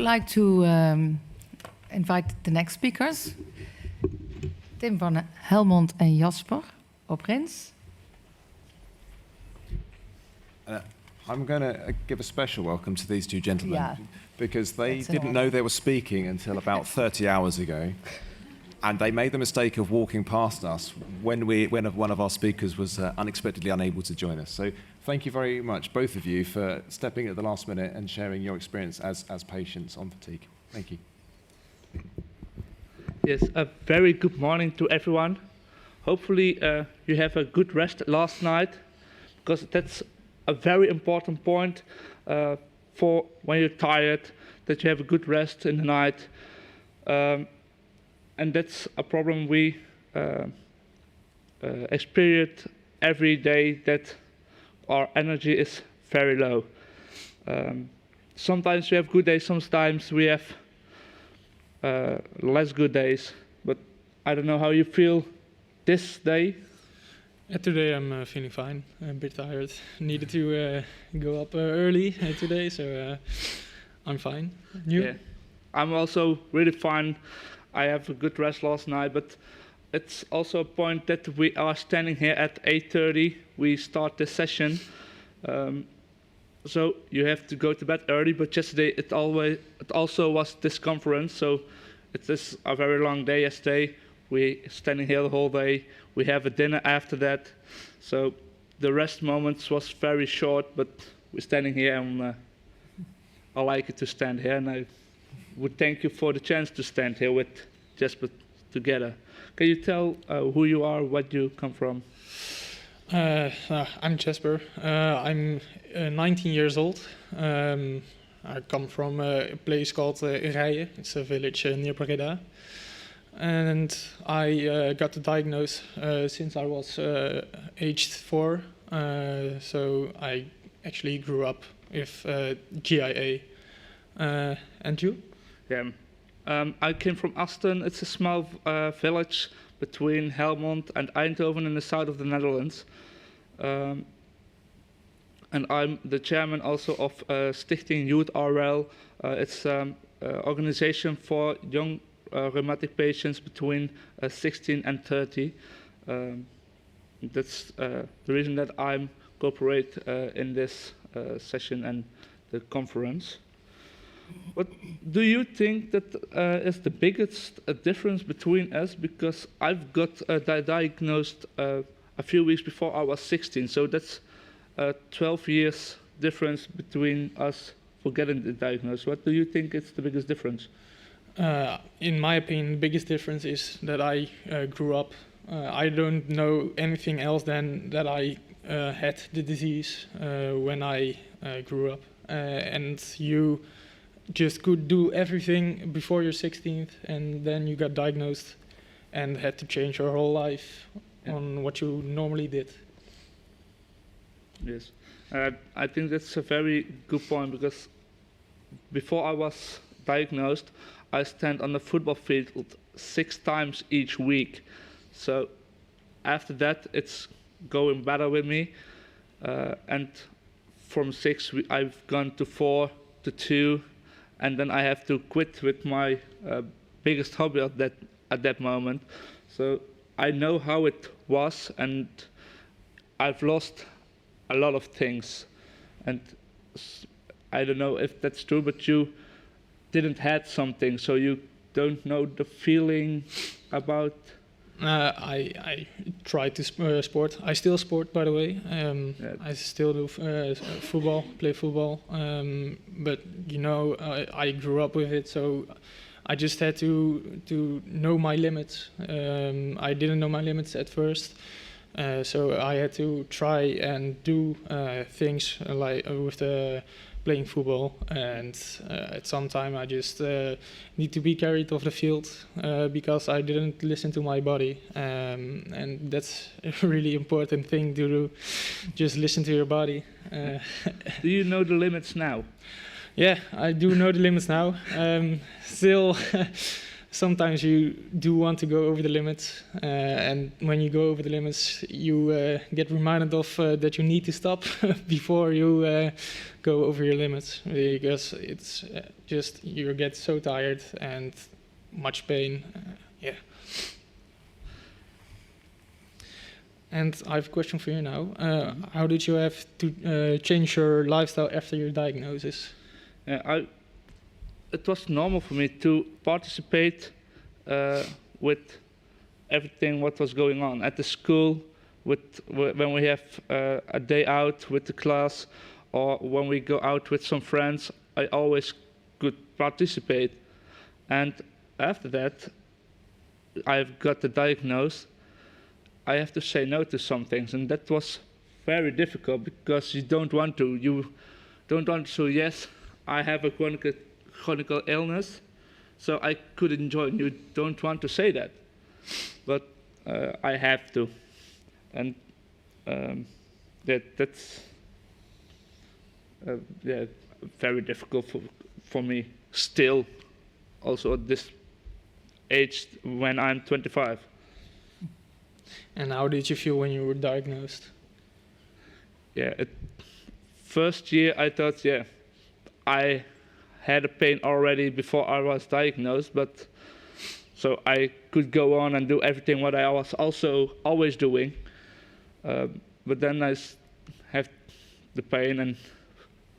like to invite the next speakers. Tim van Helmond and Jasper Oprins. I'm going to give a special welcome to these two gentlemen because they didn't know they were speaking until about 30 hours ago. And they made the mistake of walking past us when one of our speakers was unexpectedly unable to join us. So thank you very much, both of you, for stepping at the last minute and sharing your experience as patients on fatigue. Thank you. Yes, a very good morning to everyone. Hopefully you have a good rest last night, because that's a very important point for when you're tired, that you have a good rest in the night. And that's a problem we experience every day, that our energy is very low. Sometimes we have good days, sometimes we have less good days. But I don't know how you feel this day. Today I'm feeling fine. I'm a bit tired. Needed to go up early today, so I'm fine. You? Yeah. I'm also really fine. I have a good rest last night, but it's also a point that we are standing here at 8:30. We start the session, so you have to go to bed early. But yesterday it also was this conference, so it is a very long day yesterday. We're standing here the whole day. We have a dinner after that, so the rest moments was very short. But we're standing here, and I like it to stand here, and I would thank you for the chance to stand here with Jasper together. Can you tell who you are, what you come from? I'm Jasper. I'm 19 years old. I come from a place called Rijen. It's a village near Breda. And I got the diagnosis since I was aged 4. So I actually grew up with GIA. And you? Yeah. I came from Asten. It's a small village between Helmond and Eindhoven in the south of the Netherlands. And I'm the chairman also of Stichting Youth RL. It's an organization for young rheumatic patients between 16 and 30. That's the reason that I'm cooperate in this session and the conference. What do you think that is the biggest difference between us? Because I've got diagnosed a few weeks before I was 16, so that's 12 years difference between us for getting the diagnosis. What do you think is the biggest difference? In my opinion, the biggest difference is that I grew up. I don't know anything else than that I had the disease when I grew up. And you just could do everything before your 16th, and then you got diagnosed and had to change your whole life on what you normally did. Yes, I think that's a very good point, because before I was diagnosed, I stand on the football field 6 times each week. So after that, it's going better with me. And from 6, I've gone to 4, to 2, and then I have to quit with my biggest hobby at that moment. So I know how it was, and I've lost a lot of things. And I don't know if that's true, but you didn't had something, so you don't know the feeling about. I try to sport. I still sport, by the way. I still do football, play football. But you know, I grew up with it, so I just had to know my limits. I didn't know my limits at first, so I had to try and do things like with the playing football, and at some time I just need to be carried off the field because I didn't listen to my body, and that's a really important thing to do. Just listen to your body. Do you know the limits now? Yeah, I do know the limits now. Still sometimes you do want to go over the limits, and when you go over the limits, you get reminded of that you need to stop before you go over your limits, because it's just you get so tired and much pain. Yeah. And I have a question for you now. How did you have to change your lifestyle after your diagnosis? It was normal for me to participate with everything what was going on at the school, when we have a day out with the class, or when we go out with some friends. I always could participate. And after that, I've got the diagnosis. I have to say no to some things, and that was very difficult because you don't want to. You don't want to say, yes, I have a chronic illness, so I could enjoy it. You don't want to say that, but I have to. And that's very difficult for me still, also at this age when I'm 25. And how did you feel when you were diagnosed? First year I thought, I had a pain already before I was diagnosed, but so I could go on and do everything what I was also always doing. But then I have the pain and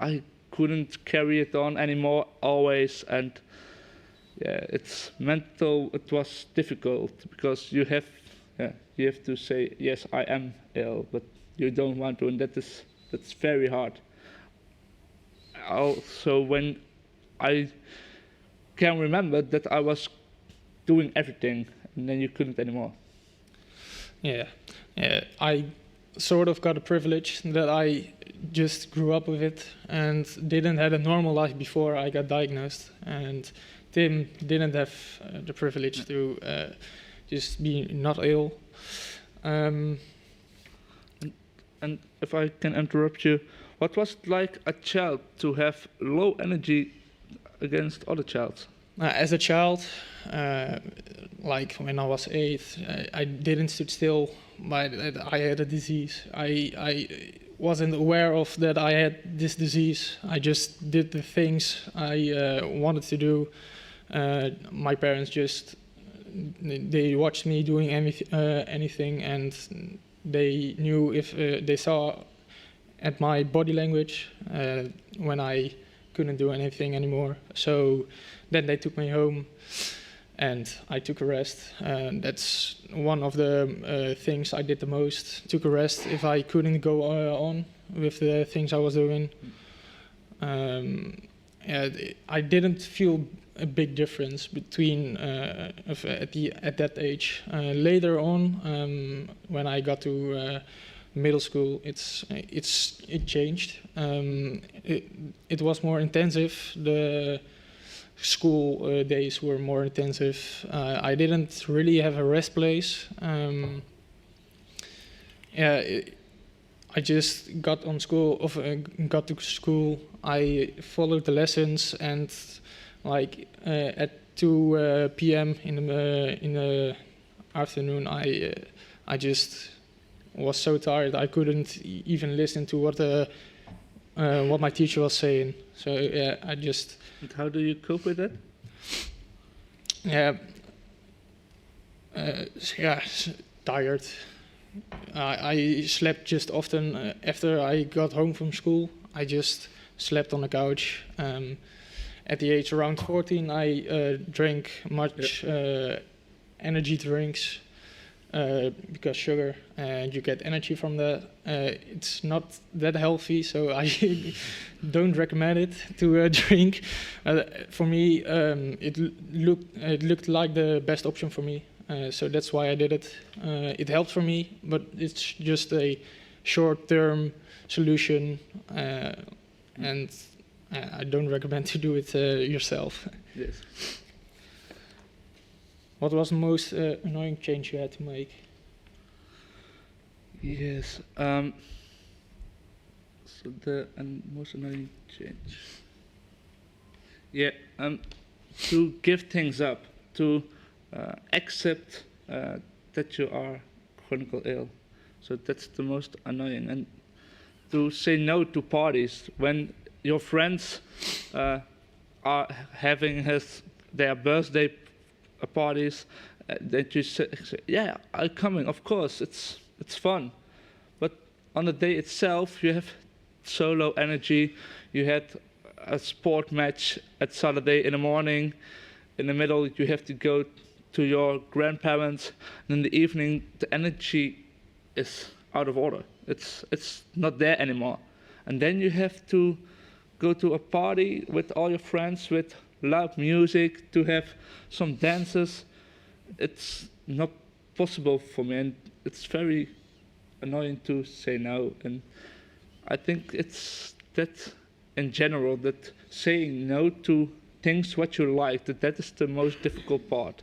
I couldn't carry it on anymore always, and it's mental. It was difficult because you have to say, yes, I am ill, but you don't want to, and that's very hard. Also, when I can remember that I was doing everything, and then you couldn't anymore. Yeah, I sort of got a privilege that I just grew up with it and didn't have a normal life before I got diagnosed, and Tim didn't have the privilege to just be not ill. And if I can interrupt you, what was it like a child to have low energy against other childs? As a child, like when I was 8, I didn't sit still. I had a disease. I wasn't aware of that I had this disease. I just did the things I wanted to do. My parents they watched me doing anything, and they knew if they saw at my body language when I couldn't do anything anymore. So then they took me home and I took a rest. That's one of the things I did the most, took a rest if I couldn't go on with the things I was doing. I didn't feel a big difference between at that age. Later on, when I got to middle school, it changed. It was more intensive. The school days were more intensive. I didn't really have a rest place. I just got to school. I followed the lessons, and like at 2 p.m. in the afternoon, I just was so tired I couldn't even listen to what my teacher was saying. So I just. And how do you cope with that? Tired. I slept just often after I got home from school. I just slept on the couch. At the age around 14, I drank much energy drinks because sugar, and you get energy from that. It's not that healthy, so I don't recommend it to drink. For me, it looked like the best option for me. So that's why I did it. It helped for me, but it's just a short-term solution, and I don't recommend to do it yourself. Yes. What was the most annoying change you had to make? Yes. So the most annoying change. To give things up. to accept that you are chronically ill. So that's the most annoying. And to say no to parties when your friends are having their birthday parties, that you say, yeah, I'm coming, of course, it's fun. But on the day itself, you have so low energy. You had a sport match at Saturday in the morning. In the middle, you have to go to your grandparents. And in the evening, the energy is out of order. It's not there anymore. And then you have to go to a party with all your friends with loud music, to have some dances. It's not possible for me, and it's very annoying to say no. And I think it's that in general, that saying no to things what you like, that is the most difficult part.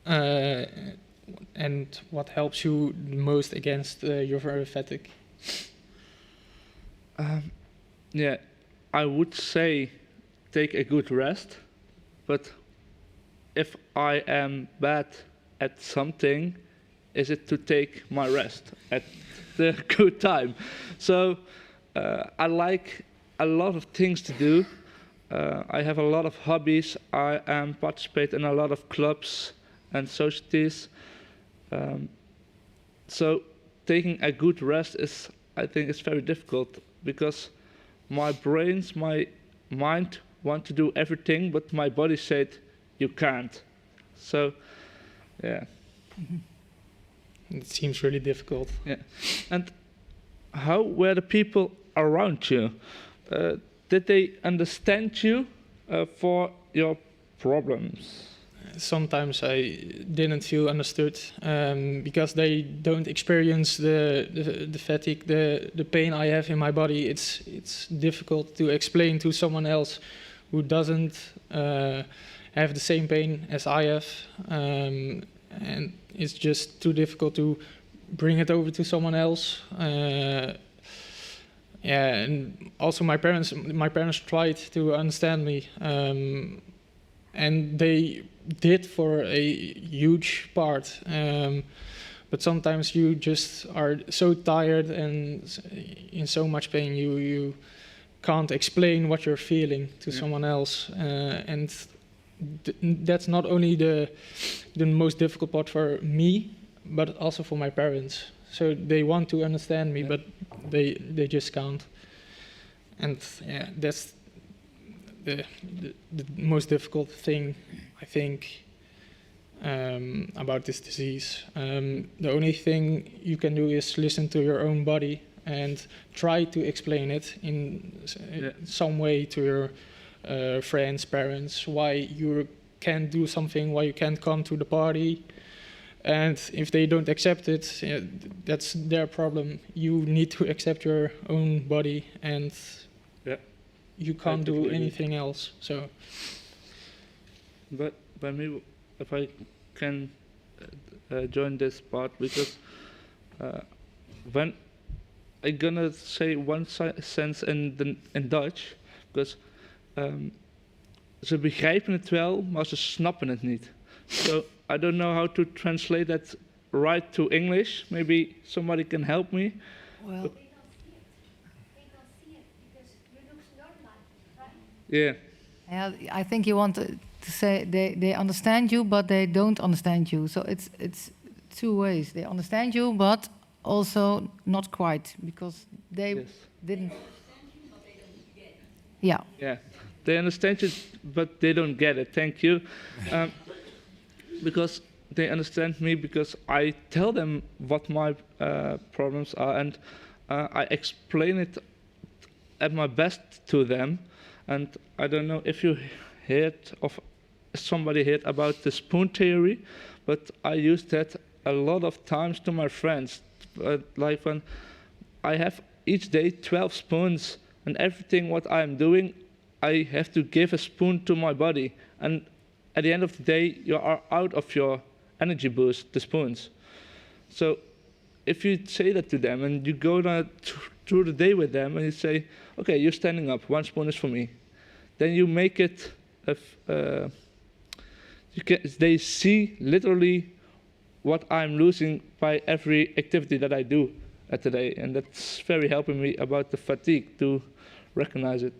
And what helps you the most against your fatigue? Yeah, I would say take a good rest, but if I am bad at something, is it to take my rest at the good time? So I like a lot of things to do. I have a lot of hobbies. I participate in a lot of clubs and societies. So taking a good rest is, I think, it's very difficult, because my mind want to do everything, but my body said you can't. So, yeah. It seems really difficult. Yeah. And how were the people around you? Did they understand you for your problems? Sometimes I didn't feel understood because they don't experience the fatigue, the pain I have in my body. It's difficult to explain to someone else who doesn't have the same pain as I have, and it's just too difficult to bring it over to someone else. Yeah, and also my parents tried to understand me, and they did for a huge part. But sometimes you just are so tired and in so much pain, you can't explain what you're feeling to someone else, and that's not only the most difficult part for me, but also for my parents. So they want to understand me, but they just can't. And yeah, that's the most difficult thing, I think, about this disease. The only thing you can do is listen to your own body and try to explain it in some way to your friends, parents, why you can't do something, why you can't come to the party. And if they don't accept it, that's their problem. You need to accept your own body, and you can't do anything else. So, but by me, if I can join this part, because when I'm gonna say one sentence in Dutch, because ze begrijpen het wel, maar ze snappen het niet. So I don't know how to translate that right to English. Maybe somebody can help me. Well, They don't see it because you look normal, right? Yeah. yeah, I think you want to say they understand you, but they don't understand you. So it's two ways. They understand you, but also not quite, because they didn't. Yeah. Yeah. They understand you, but they don't get it. Thank you. Because they understand me, because I tell them what my problems are, and I explain it at my best to them. And I don't know if you somebody heard about the spoon theory, but I use that a lot of times to my friends. Like when I have each day 12 spoons, and everything what I'm doing, I have to give a spoon to my body. And at the end of the day, you are out of your energy boost, the spoons. So if you say that to them and you go through the day with them and you say, okay, you're standing up, one spoon is for me, then you make it. They see literally what I'm losing by every activity that I do today, and that's very helping me about the fatigue to recognize it.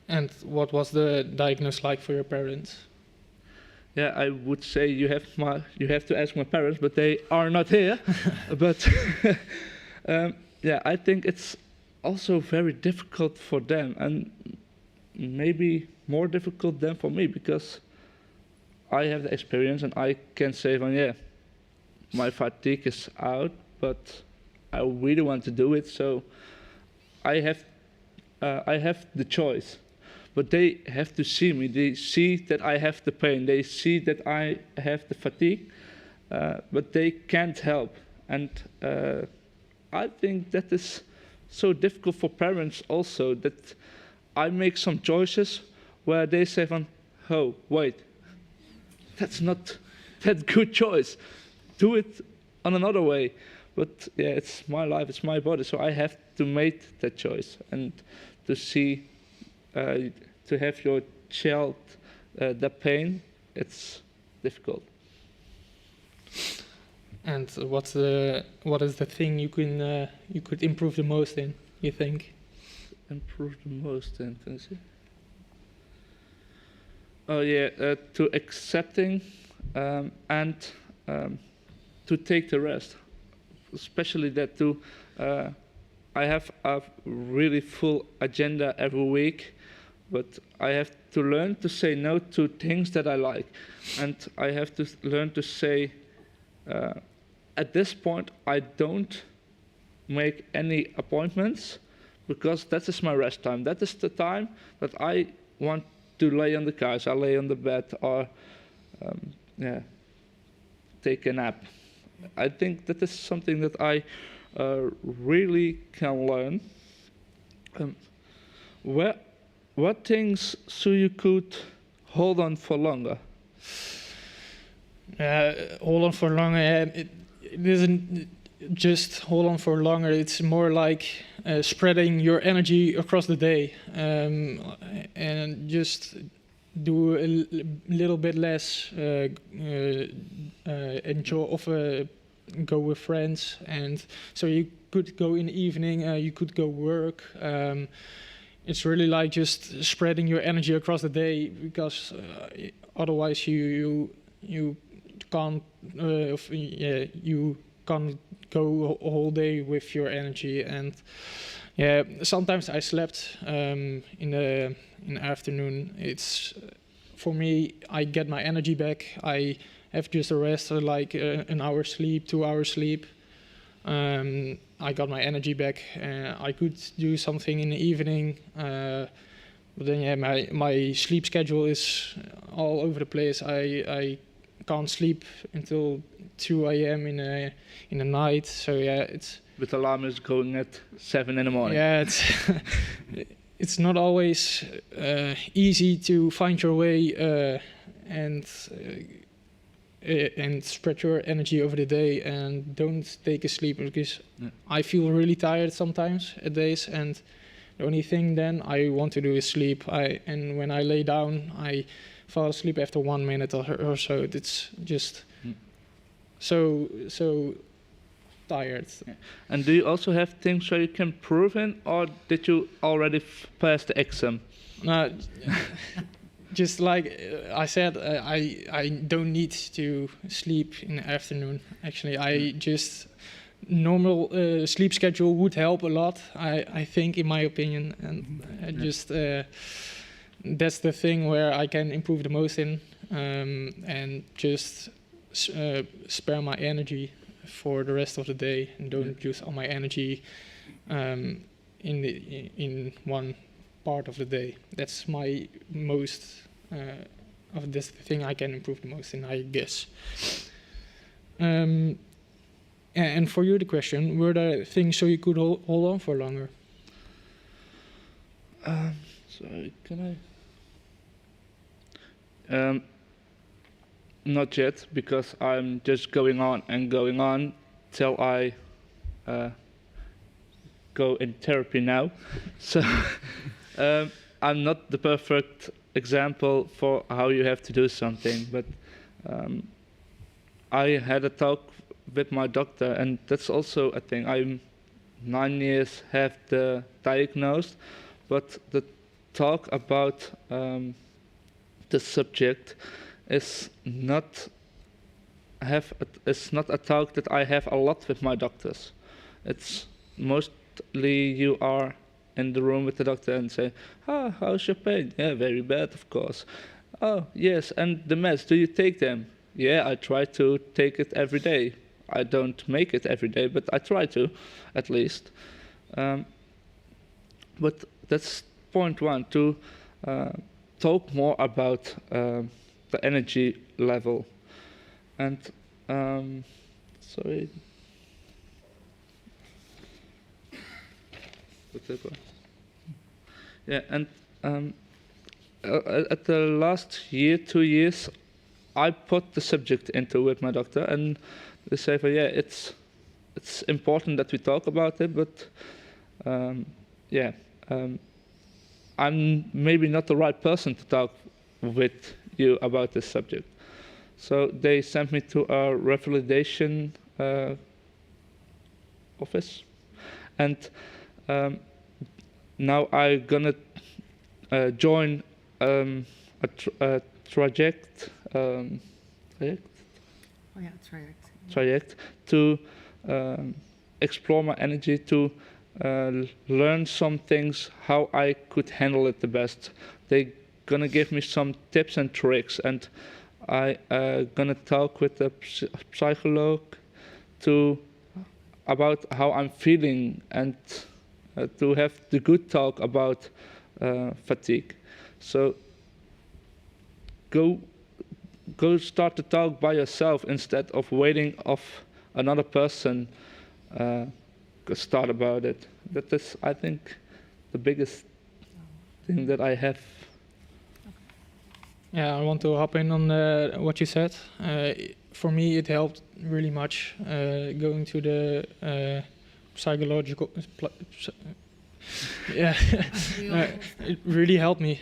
And what was the diagnosis like for your parents? Yeah, I would say you have to ask my parents, but they are not here. But yeah, I think it's also very difficult for them, and maybe more difficult than for me, because I have the experience and I can say, well, yeah, my fatigue is out, but I really want to do it, so I have the choice. But they have to see me. They see that I have the pain. They see that I have the fatigue, but they can't help. And I think that is so difficult for parents also, that I make some choices where they say, oh, wait, that's not that good choice. Do it on another way. But yeah, it's my life, it's my body, so I have to make that choice. And to see, to have your child the pain, it's difficult. And what is the thing you could improve the most in, you think? Improve the most in, can you see? Oh yeah, to accepting and to take the rest. Especially that I have a really full agenda every week, but I have to learn to say no to things that I like. And I have to learn to say, at this point, I don't make any appointments, because that is my rest time. That is the time that I want to lay on the couch, I lay on the bed, or take a nap. I think that is something that I really can learn. What things so you could hold on for longer? Hold on for longer. It isn't just hold on for longer. It's more like spreading your energy across the day, and just do a little bit less. Enjoy go with friends, and so you could go in the evening. You could go work. It's really like just spreading your energy across the day, because otherwise you can't you can't go a whole day with your energy. And yeah, sometimes I slept in the afternoon. It's for me, I get my energy back. I have just a rest, like an hour sleep, 2 hours sleep. I got my energy back. I could do something in the evening, but then yeah, my sleep schedule is all over the place. I can't sleep until 2 a.m. in the night. So yeah, it's with alarm is going at 7 in the morning. Yeah, it's not always easy to find your way and spread your energy over the day, and don't take a sleep, because I feel really tired sometimes at days, and the only thing then I want to do is sleep. And when I lay down, I fall asleep after 1 minute or so. It's just so tired. Yeah. And do you also have things where you can improve in, or did you already pass the exam? No. Just like I said, I don't need to sleep in the afternoon. Actually, I just normal sleep schedule would help a lot. I think, in my opinion, and just that's the thing where I can improve the most in, and just spare my energy for the rest of the day, and don't use all my energy in one part of the day. That's my most of this thing I can improve the most in, I guess. And for you, the question: were there things so you could hold on for longer? Sorry, can I? Not yet, because I'm just going on till I go in therapy now. So I'm not the perfect example for how you have to do something, but I had a talk with my doctor, and that's also a thing. I'm 9 years have the diagnosed, but the talk about the subject is not it's not a talk that I have a lot with my doctors. It's mostly you are in the room with the doctor and say, "Ah, how's your pain? Yeah, very bad, of course. Oh, yes, and the meds, do you take them? Yeah, I try to take it every day. I don't make it every day, but I try to, at least." But that's point one, to talk more about the energy level. And, sorry. What's that one? Yeah, and at the last year, 2 years, I put the subject into with my doctor, and they say, "Well, yeah, it's important that we talk about it, but I'm maybe not the right person to talk with you about this subject." So they sent me to a revalidation office, and now I'm gonna join a traject. Traject to explore my energy, to learn some things how I could handle it the best. They're gonna give me some tips and tricks, and I gonna talk with a psychologist about how I'm feeling, and to have the good talk about fatigue. So go start to talk by yourself instead of waiting off another person start about it. That is, I think, the biggest thing that I have. Yeah, I want to hop in on what you said. For me, it helped really much going to the psychological. Yeah, it really helped me.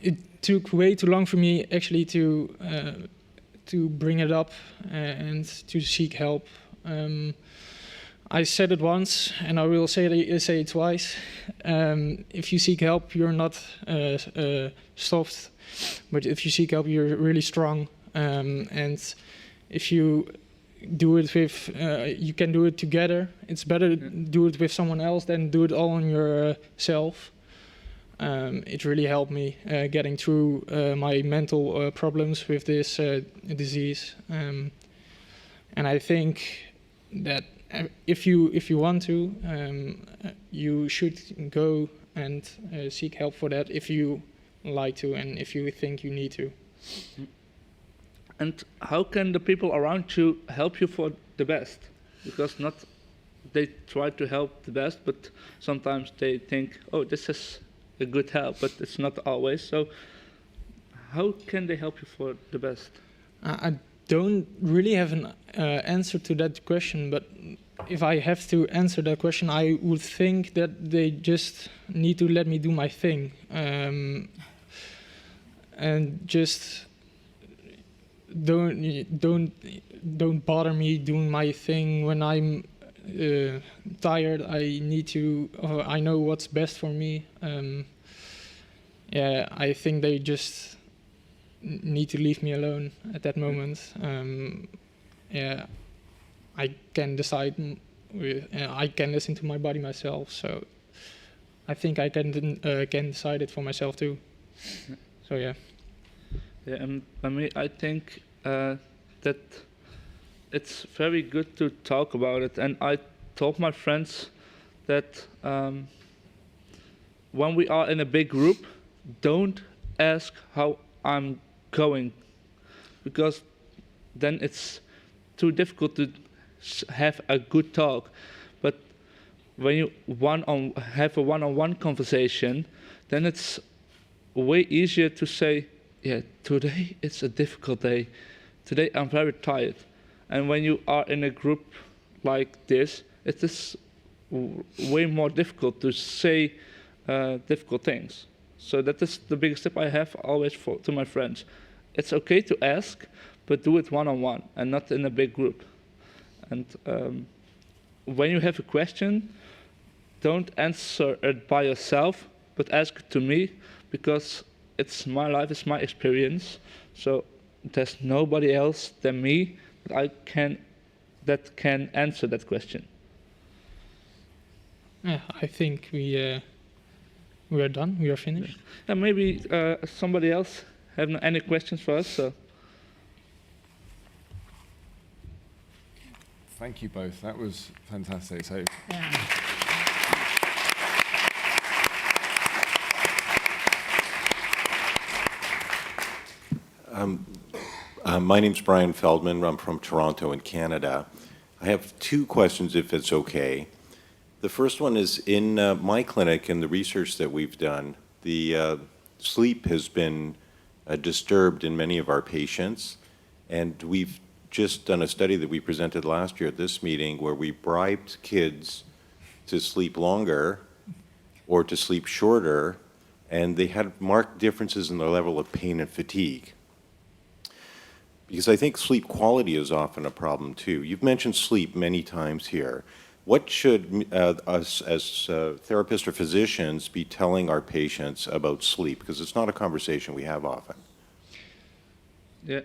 It took way too long for me actually to bring it up and to seek help. I said it once, and I will say it twice. If you seek help, you're not soft, but if you seek help, you're really strong. And if you do it with, you can do it together. It's better to do it with someone else than do it all on yourself. It really helped me getting through my mental problems with this disease. And I think that if you want to, you should go and seek help for that if you like to and if you think you need to. And how can the people around you help you for the best? Because they try to help the best, but sometimes they think, "Oh, this is a good help," but it's not always. So how can they help you for the best? I don't really have an answer to that question, but if I have to answer that question, I would think that they just need to let me do my thing, and just don't bother me doing my thing when I'm tired. I know what's best for me. I think they just need to leave me alone at that moment. I can decide. I can listen to my body myself. So I think I can decide it for myself too. So yeah. Yeah, and for me, I think that it's very good to talk about it. And I told my friends that when we are in a big group, don't ask how I'm going, because then it's too difficult to have a good talk. But when you have a one-on-one conversation, then it's way easier to say, "Yeah, today it's a difficult day. Today I'm very tired." And when you are in a group like this, it is way more difficult to say difficult things. So that is the biggest tip I have always to my friends. It's okay to ask, but do it one-on-one and not in a big group. And when you have a question, don't answer it by yourself, but ask it to me, because it's my life, it's my experience. So there's nobody else than me that can answer that question. Yeah, I think we are done. We are finished. And maybe somebody else have any questions for us. So. Thank you both. That was fantastic. So. Yeah. My name's Brian Feldman. I'm from Toronto in Canada. I have two questions, if it's okay. The first one is, in my clinic and the research that we've done, the sleep has been disturbed in many of our patients, and we've just done a study that we presented last year at this meeting where we bribed kids to sleep longer or to sleep shorter, and they had marked differences in their level of pain and fatigue. Because I think sleep quality is often a problem too. You've mentioned sleep many times here. What should us as therapists or physicians be telling our patients about sleep? Because it's not a conversation we have often. Yeah.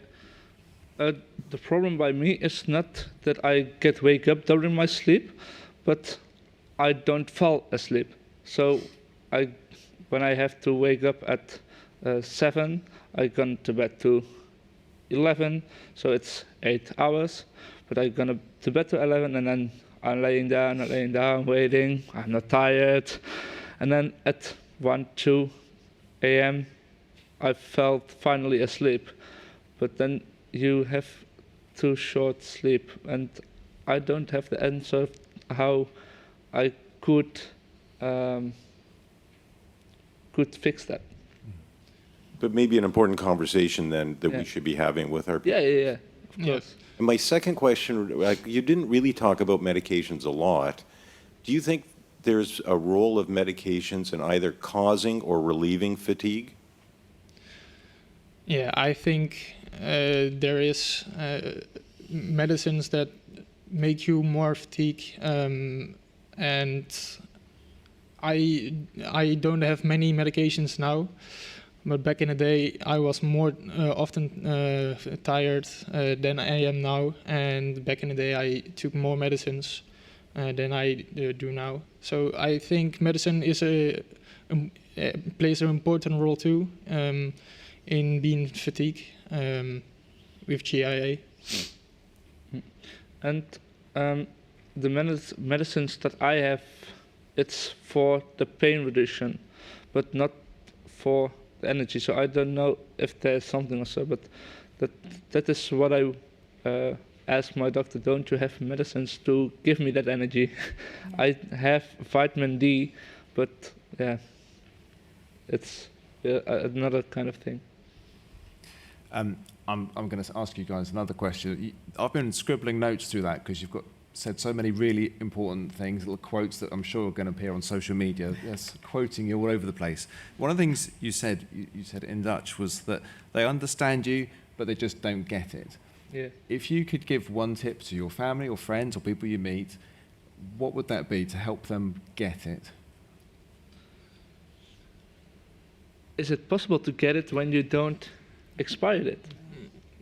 The problem by me is not that I wake up during my sleep, but I don't fall asleep. So when I have to wake up at 7, I go to bed to 11, so it's 8 hours. But I go to bed to 11, and then I'm laying down, waiting. I'm not tired. And then at 1, 2 a.m., I felt finally asleep. But then you have too short sleep, and I don't have the answer how I could fix that. But maybe an important conversation then that we should be having with our people. Yeah, of course. And my second question, you didn't really talk about medications a lot. Do you think there's a role of medications in either causing or relieving fatigue? Yeah, I think there is medicines that make you more fatigued, and I don't have many medications now, but back in the day I was more often tired than I am now, and back in the day I took more medicines than I do now. So I think medicine is plays an important role too in being fatigued with GIA. And the medicines that I have, it's for the pain reduction, but not for the energy. So I don't know if there's something or so, but that is what I asked my doctor. Don't you have medicines to give me that energy? I have vitamin D, but yeah, it's another kind of thing. I'm going to ask you guys another question. I've been scribbling notes through that because you've said so many really important things, little quotes that I'm sure are going to appear on social media. Yes, quoting you all over the place. One of the things you said in Dutch was that they understand you, but they just don't get it. Yeah. If you could give one tip to your family or friends or people you meet, what would that be to help them get it? Is it possible to get it when you don't expire it?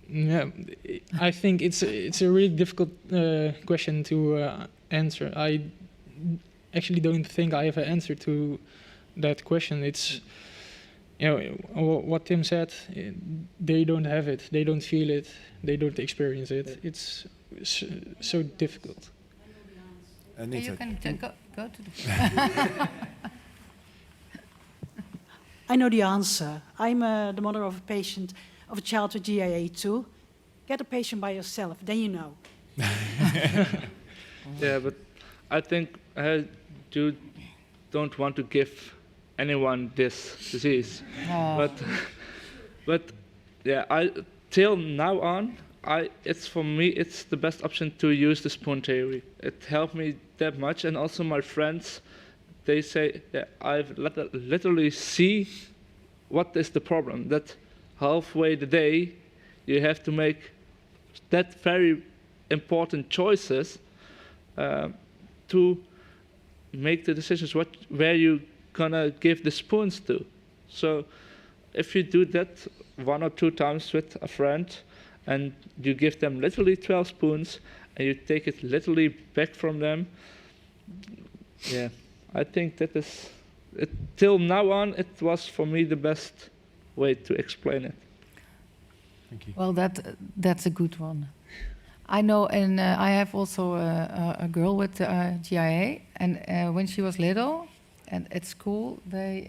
Yeah, I think it's a really difficult question to answer. I actually don't think I have an answer to that question. It's, what Tim said. They don't have it. They don't feel it. They don't experience it. It's so difficult. You can go to the. I know the answer. I'm the mother of a child with GIA2. Get a patient by yourself, then you know. Yeah, but I think you don't want to give anyone this disease. Oh. But yeah, till now on, for me it's the best option to use the spoon theory. It helped me that much, and also my friends they say, yeah, I've literally see what is the problem. That halfway the day, you have to make that very important choices to make the decisions where you gonna give the spoons to. So if you do that 1 or 2 times with a friend, and you give them literally 12 spoons, and you take it literally back from them, yeah, I think that is, till now on, it was for me the best way to explain it. Thank you. Well, that's a good one. I know, and I have also a girl with GIA, and when she was little, and at school, they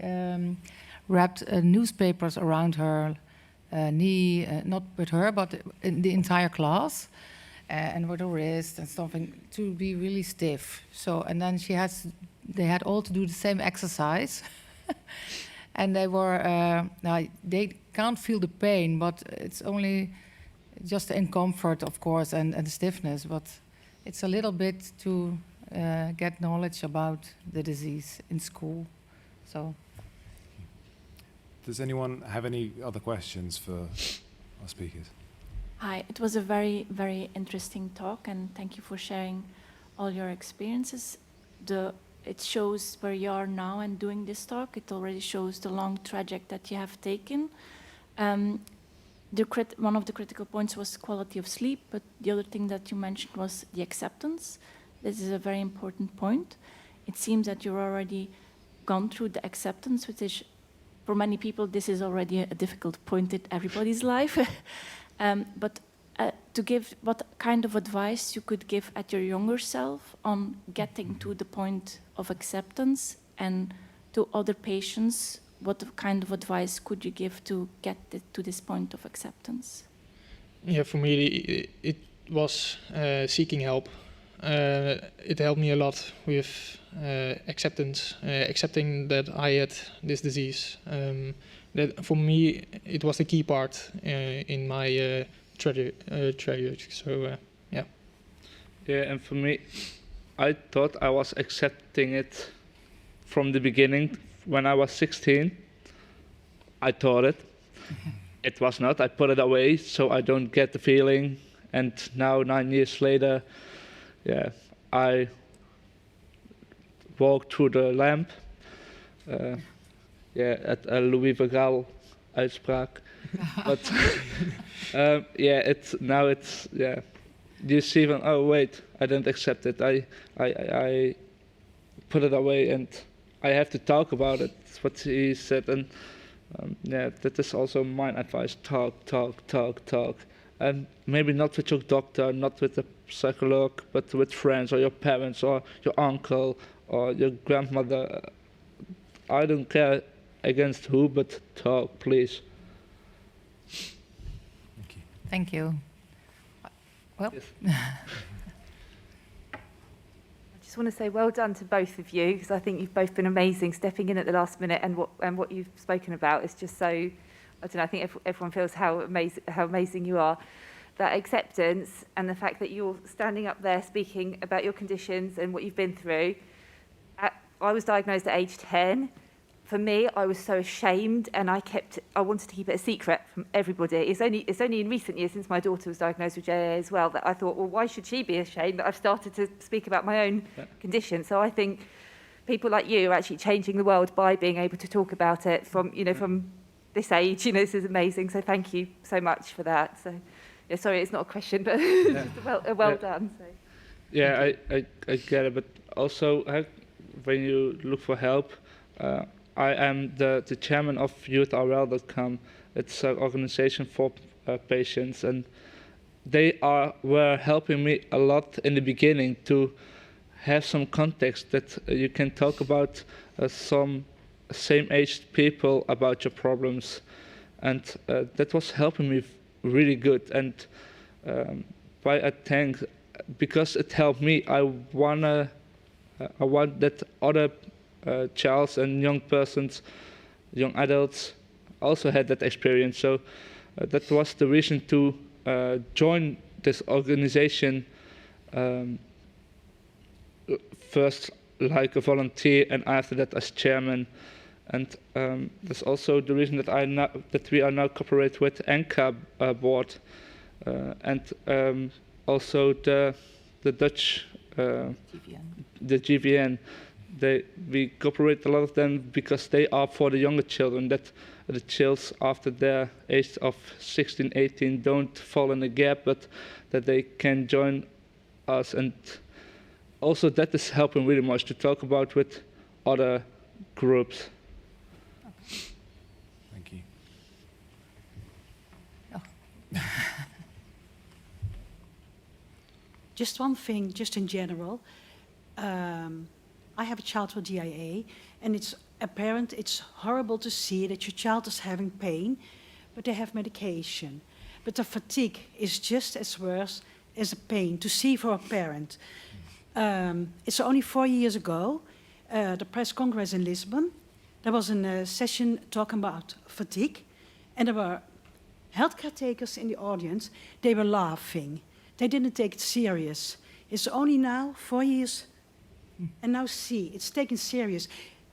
wrapped newspapers around her knee, not with her, but in the entire class, and with her wrist and something to be really stiff. So, and then they had all to do the same exercise, and they were, they can't feel the pain, but it's only just the discomfort, of course, and the stiffness, but it's a little bit to get knowledge about the disease in school. So, does anyone have any other questions for our speakers? Hi, it was a very, very interesting talk, and thank you for sharing all your experiences. It shows where you are now and doing this talk. It already shows the long trajectory that you have taken. One of the critical points was quality of sleep, but the other thing that you mentioned was the acceptance. This is a very important point. It seems that you're already gone through the acceptance, which is, for many people, this is already a difficult point in everybody's life. But to give what kind of advice you could give at your younger self on getting to the point of acceptance, and to other patients, what kind of advice could you give to get to this point of acceptance? Yeah, for me, it was seeking help. It helped me a lot with acceptance, accepting that I had this disease. That for me, it was the key part in my tragedy. So, yeah. Yeah, and for me, I thought I was accepting it from the beginning. When I was 16, I thought it. It was not. I put it away so I don't get the feeling. And now, 9 years later, yeah, I walk through the lamp. At a Louis Vergaal uitspraak. But you see from, oh wait, I don't accept it. I put it away, and I have to talk about it. That's what he said, and that is also my advice. Talk. And maybe not with your doctor, not with a psychologist, but with friends or your parents or your uncle or your grandmother. I don't care against who, but talk, please. Thank you. thank you. Well, Yes. I just want to say well done to both of you, because I think you've both been amazing, stepping in at the last minute, and what you've spoken about is just so, I don't know, I think everyone feels how amazing you are. That acceptance and the fact that you're standing up there speaking about your conditions and what you've been through. I was diagnosed at age 10. For me, I was so ashamed, and I wanted to keep it a secret from everybody. It's only in recent years, since my daughter was diagnosed with JIA as well, that I thought, well, why should she be ashamed that I've started to speak about my own condition? So I think people like you are actually changing the world by being able to talk about it from this age. This is amazing. So thank you so much for that. So, yeah, sorry, it's not a question, but just well done. So. Yeah, I get it, but also when you look for help, I am the chairman of YouthRL.com. It's an organization for patients, and they were helping me a lot in the beginning to have some context that you can talk about some same-aged people about your problems, and that was helping me really good. And I think because it helped me, I want that other childs and young persons, young adults, also had that experience. So that was the reason to join this organization. First, like a volunteer, and after that as chairman. And that's also the reason that we are now cooperate with ENCA board, and also the Dutch, the GVN. We cooperate a lot of them because they are for the younger children, that the children after their age of 16, 18 don't fall in the gap, but that they can join us. And also that is helping really much to talk about with other groups. Thank you. Just one thing, just in general. I have a child with DIA, and it's apparent, it's horrible to see that your child is having pain, but they have medication. But the fatigue is just as worse as the pain to see for a parent. It's only 4 years ago, the press congress in Lisbon, there was a session talking about fatigue, and there were healthcare takers in the audience. They were laughing. They didn't take it serious. It's only now 4 years, and now see, it's taken serious.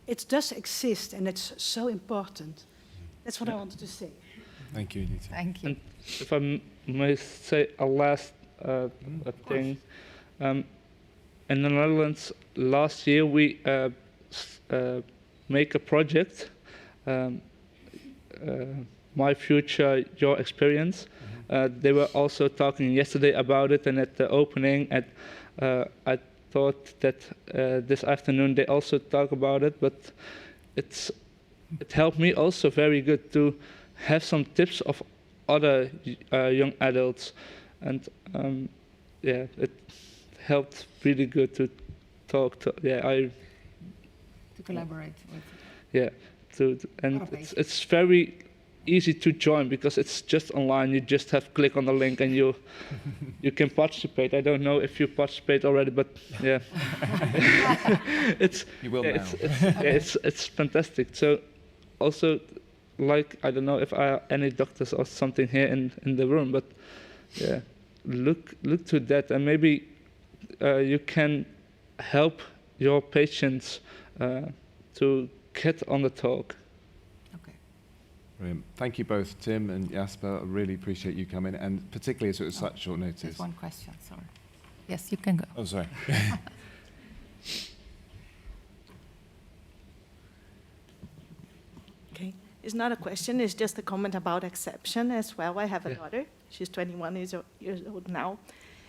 It does exist, and it's so important. That's what I wanted to say. Thank you, Anita. Thank you. And if I may say a last thing, in the Netherlands last year we make a project, My Future, Your Experience. They were also talking yesterday about it, and at the opening, I thought that this afternoon they also talk about it, but it helped me also very good to have some tips of other young adults, and yeah, it helped really good to talk to. Yeah, To collaborate with. Yeah, and it's very easy to join because it's just online. You just have to click on the link and you can participate. I don't know if you participate already, but yeah, You will now. It's fantastic. So also, like, I don't know if I are any doctors or something here in the room, but yeah, look to that, and maybe you can help your patients to get on the talk. Brilliant. Thank you both, Tim and Jasper. I really appreciate you coming, and particularly as it was such short notice. There's one question, sorry. Yes, you can go. Oh, sorry. Okay. It's not a question, it's just a comment about exception as well. I have a daughter. She's 21 years old now.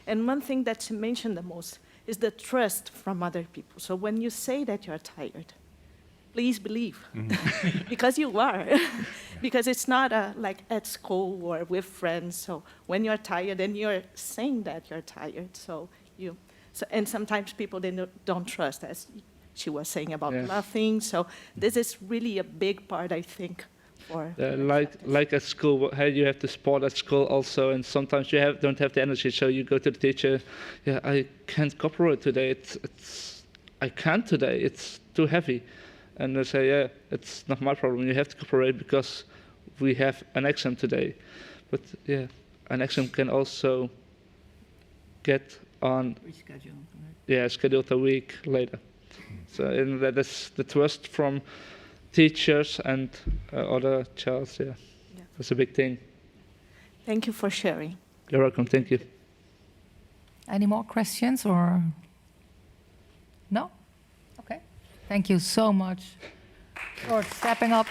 And one thing that's mentioned the most is the trust from other people. So when you say that you're tired, please believe, because you are. Because it's not like at school or with friends. So when you're tired, and you're saying that you're tired, and sometimes people they don't trust, as she was saying about laughing. So this is really a big part, I think, for like at school, you have the sport at school also, and sometimes you don't have the energy, so you go to the teacher. Yeah, I can't cooperate today. I can't today. It's too heavy. And they say, yeah, it's not my problem. You have to cooperate because we have an exam today. But yeah, an exam can also get on. Reschedule. Yeah, scheduled a week later. So and that is the trust from teachers and other childs. Yeah, that's a big thing. Thank you for sharing. You're welcome. Thank you. Any more questions or no? Okay. Thank you so much for stepping up.